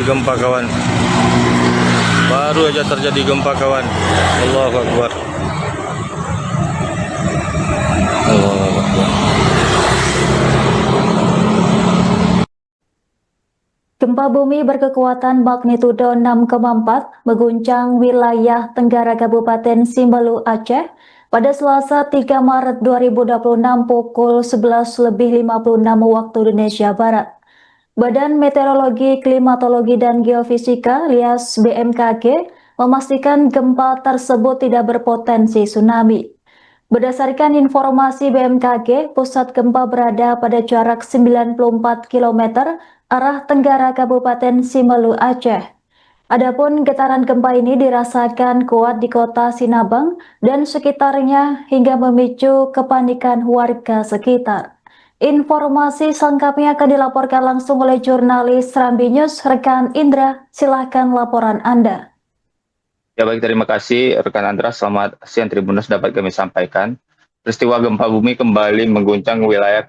Gempa kawan, baru aja terjadi gempa kawan. Allahu Akbar. Allahu Akbar. Gempa bumi berkekuatan magnitudo 6,4 mengguncang wilayah Tenggara Kabupaten Simbelu, Aceh pada Selasa 3 Maret 2026 pukul 11.56 waktu Indonesia Barat. Badan Meteorologi, Klimatologi, dan Geofisika alias BMKG memastikan gempa tersebut tidak berpotensi tsunami. Berdasarkan informasi BMKG, pusat gempa berada pada jarak 94 km arah tenggara Kabupaten Simbelu, Aceh. Adapun getaran gempa ini dirasakan kuat di kota Sinabang dan sekitarnya hingga memicu kepanikan warga sekitar. Informasi selengkapnya akan dilaporkan langsung oleh jurnalis Serambi News, rekan Indra. Silahkan laporan Anda. Ya baik, terima kasih rekan Andra. Selamat siang Tribuners, dapat kami sampaikan. Peristiwa gempa bumi kembali mengguncang wilayah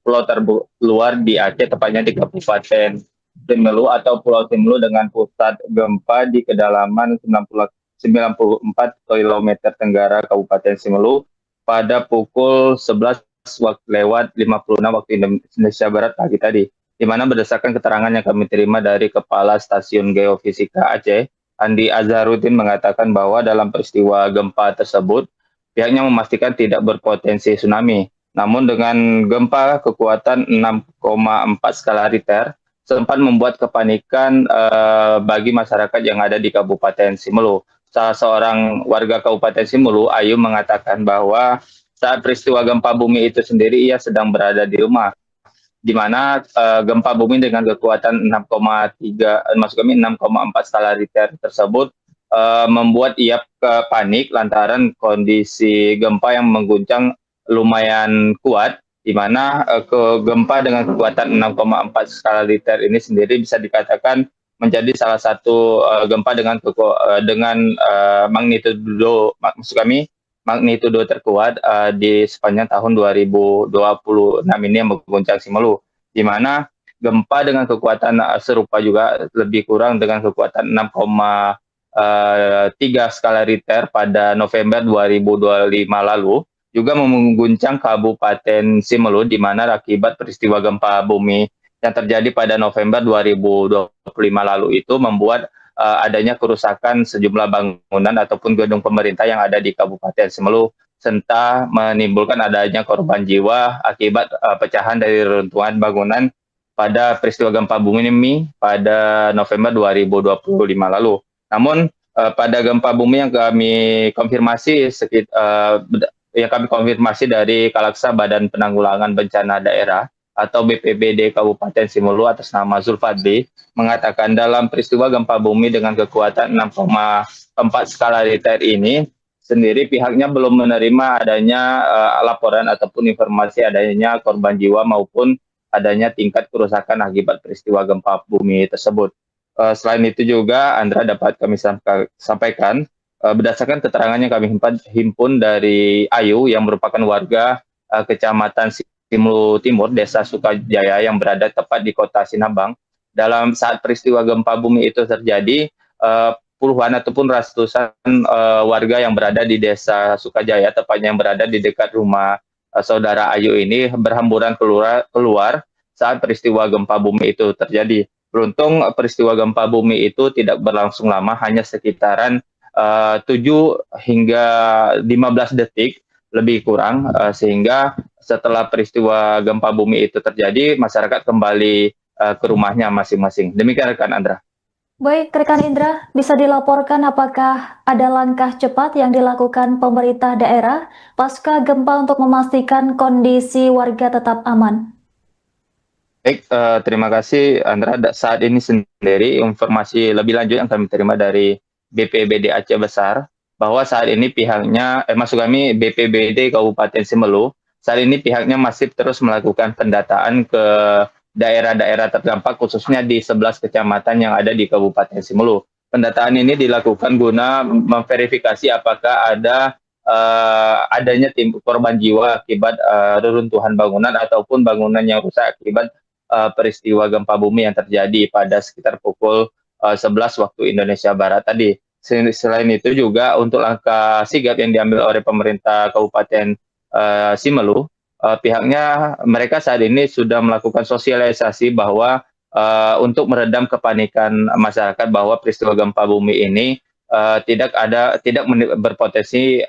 pulau terluar di Aceh, tepatnya di Kabupaten Simbelu atau Pulau Simbelu dengan pusat gempa di kedalaman 94 km tenggara Kabupaten Simbelu pada pukul 11 lewat 56 waktu Indonesia Barat pagi tadi. Di mana berdasarkan keterangan yang kami terima dari Kepala Stasiun Geofisika Aceh, Andi Azharuddin, mengatakan bahwa dalam peristiwa gempa tersebut, pihaknya memastikan tidak berpotensi tsunami. Namun dengan gempa kekuatan 6,4 skala Richter, sempat membuat kepanikan bagi masyarakat yang ada di Kabupaten Simbelu. Salah seorang warga Kabupaten Simbelu, Ayu, mengatakan bahwa saat peristiwa gempa bumi itu sendiri ia sedang berada di rumah, di mana gempa bumi dengan kekuatan 6,4 skala Richter tersebut membuat ia panik lantaran kondisi gempa yang mengguncang lumayan kuat, di mana gempa dengan kekuatan 6,4 skala Richter ini sendiri bisa dikatakan menjadi salah satu gempa dengan magnitudo terkuat di sepanjang tahun 2026 ini yang mengguncang Simbelu, di mana gempa dengan kekuatan serupa juga lebih kurang dengan kekuatan 6,3 skala Richter pada November 2025 lalu juga mengguncang Kabupaten Simbelu, di mana akibat peristiwa gempa bumi yang terjadi pada November 2025 lalu itu membuat adanya kerusakan sejumlah bangunan ataupun gedung pemerintah yang ada di Kabupaten Simbelu, serta menimbulkan adanya korban jiwa akibat pecahan dari reruntuhan bangunan pada peristiwa gempa bumi ini pada November 2025 lalu. Namun pada gempa bumi yang kami konfirmasi dari Kalaksa Badan Penanggulangan Bencana Daerah atau BPBD Kabupaten Simbelu atas nama Zulfadli, mengatakan dalam peristiwa gempa bumi dengan kekuatan 6,4 skala Richter ini sendiri pihaknya belum menerima adanya laporan ataupun informasi adanya korban jiwa maupun adanya tingkat kerusakan akibat peristiwa gempa bumi tersebut. Selain itu juga, Andra, dapat kami sampaikan berdasarkan keterangan yang kami himpun dari Ayu yang merupakan warga Kecamatan Simbelu Timur, Desa Sukajaya yang berada tepat di kota Sinabang. Dalam saat peristiwa gempa bumi itu terjadi, puluhan ataupun ratusan warga yang berada di Desa Sukajaya, tepatnya yang berada di dekat rumah saudara Ayu ini, berhamburan keluar saat peristiwa gempa bumi itu terjadi. Beruntung peristiwa gempa bumi itu tidak berlangsung lama, hanya sekitaran 7 hingga 15 detik lebih kurang, sehingga setelah peristiwa gempa bumi itu terjadi, masyarakat kembali ke rumahnya masing-masing. Demikian rekan Andra. Baik, rekan Indra, bisa dilaporkan apakah ada langkah cepat yang dilakukan pemerintah daerah pasca gempa untuk memastikan kondisi warga tetap aman? Baik, terima kasih Andra. Saat ini sendiri informasi lebih lanjut yang kami terima dari BPBD Aceh Besar, bahwa saat ini pihaknya, BPBD Kabupaten Simbelu, saat ini pihaknya masih terus melakukan pendataan ke daerah-daerah terdampak, khususnya di 11 kecamatan yang ada di Kabupaten Simbelu. Pendataan ini dilakukan guna memverifikasi apakah adanya korban jiwa akibat reruntuhan bangunan ataupun bangunan yang rusak akibat peristiwa gempa bumi yang terjadi pada sekitar pukul 11 waktu Indonesia Barat tadi. Selain itu juga untuk langkah sigap yang diambil oleh pemerintah Kabupaten Simelu, pihaknya mereka saat ini sudah melakukan sosialisasi bahwa untuk meredam kepanikan masyarakat bahwa peristiwa gempa bumi ini tidak berpotensi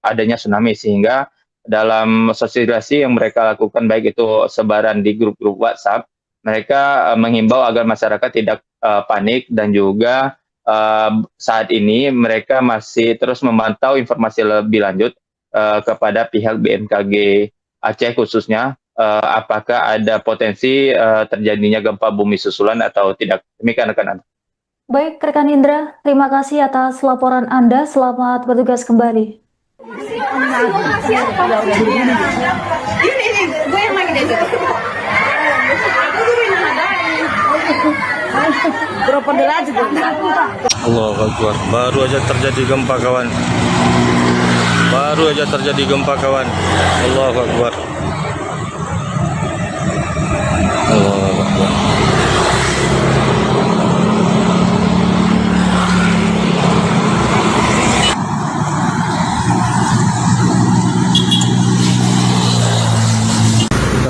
adanya tsunami, sehingga dalam sosialisasi yang mereka lakukan baik itu sebaran di grup-grup WhatsApp, mereka menghimbau agar masyarakat tidak panik, dan juga saat ini mereka masih terus memantau informasi lebih lanjut kepada pihak BMKG Aceh khususnya, apakah ada potensi terjadinya gempa bumi susulan atau tidak. Demikian rekan Anda. Baik, rekan Indra, terima kasih atas laporan Anda. Selamat bertugas kembali. Allahu Akbar. Baru aja terjadi gempa, kawan. Baru aja terjadi gempa, kawan. Allahu Akbar. Allahu Akbar.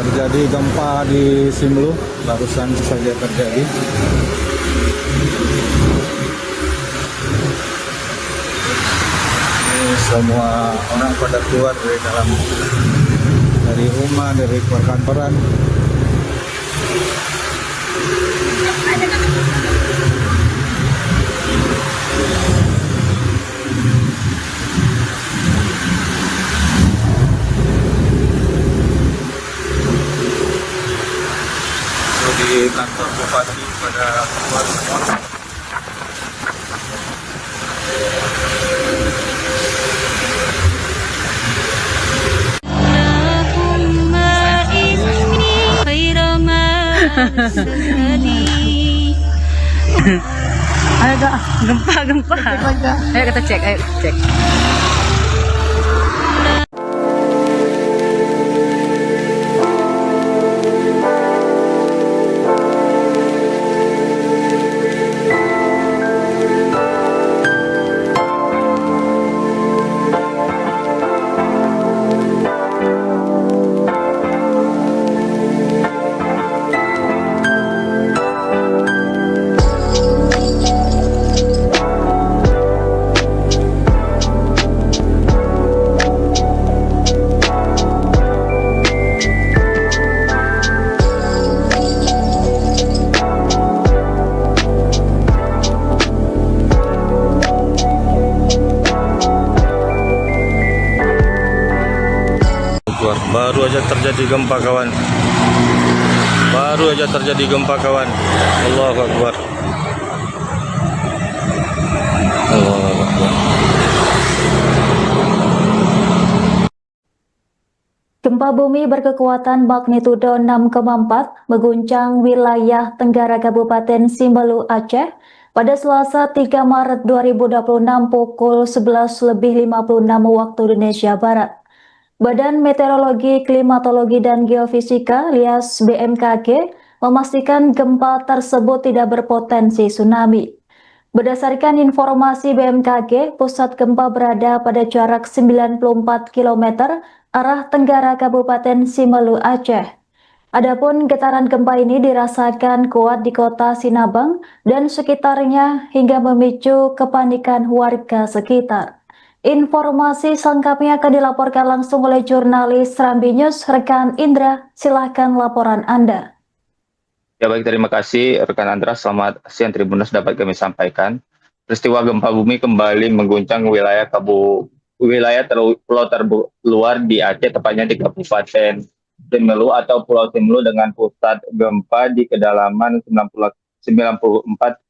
Terjadi gempa di Simelu, barusan saja terjadi. Ini semua orang pada keluar dari rumah, dari perkantoran. Di kantor bupati pada keluar semua. Ada gempa. Ayo kita cek, Baru aja terjadi gempa, kawan. Baru aja terjadi gempa, kawan. Allahu Akbar. Allahu Akbar. Gempa bumi berkekuatan magnitudo 6,4 mengguncang wilayah Tenggara Kabupaten Simelu, Aceh pada Selasa 3 Maret 2026 pukul 11.56 waktu Indonesia Barat. Badan Meteorologi, Klimatologi, dan Geofisika alias BMKG memastikan gempa tersebut tidak berpotensi tsunami. Berdasarkan informasi BMKG, pusat gempa berada pada jarak 94 km arah tenggara Kabupaten Simelu, Aceh. Adapun getaran gempa ini dirasakan kuat di kota Sinabang dan sekitarnya hingga memicu kepanikan warga sekitar. Informasi selengkapnya akan dilaporkan langsung oleh jurnalis Serambi News, rekan Indra. Silahkan laporan Anda. Ya baik, terima kasih rekan Andra. Selamat siang Tribuners, dapat kami sampaikan. Peristiwa gempa bumi kembali mengguncang wilayah pulau terluar di Aceh, tepatnya di Kabupaten Simelu atau Pulau Simelu, dengan pusat gempa di kedalaman 94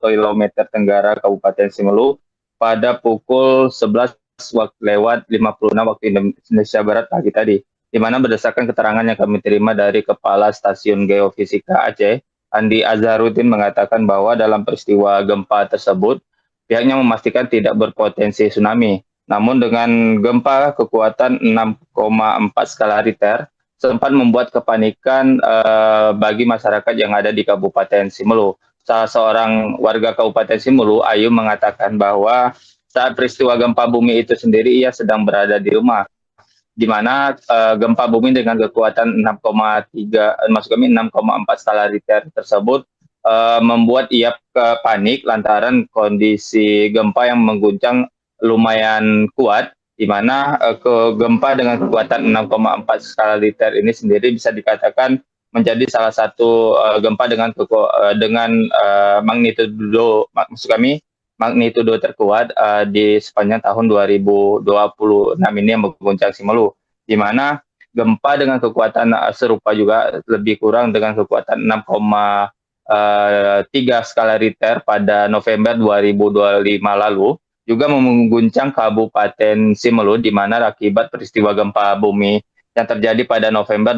km tenggara Kabupaten Simelu pada pukul 11 lewat 56 waktu Indonesia Barat pagi tadi, di mana berdasarkan keterangan yang kami terima dari Kepala Stasiun Geofisika Aceh, Andi Azharuddin, mengatakan bahwa dalam peristiwa gempa tersebut pihaknya memastikan tidak berpotensi tsunami. Namun dengan gempa kekuatan 6,4 skala Richter sempat membuat kepanikan bagi masyarakat yang ada di Kabupaten Simelu. Salah seorang warga Kabupaten Simelu, Ayu, mengatakan bahwa saat peristiwa gempa bumi itu sendiri ia sedang berada di rumah, di mana gempa bumi dengan kekuatan 6,3, maksud kami 6,4 skala Richter tersebut membuat ia panik lantaran kondisi gempa yang mengguncang lumayan kuat, di mana gempa dengan kekuatan 6,4 skala Richter ini sendiri bisa dikatakan menjadi salah satu gempa dengan magnitudo, maksud kami magnitudo terkuat di sepanjang tahun 2026 ini yang mengguncang Simelu, di mana gempa dengan kekuatan serupa juga lebih kurang dengan kekuatan 6,3 skala Richter pada November 2025 lalu juga mengguncang Kabupaten Simelu, di mana akibat peristiwa gempa bumi yang terjadi pada November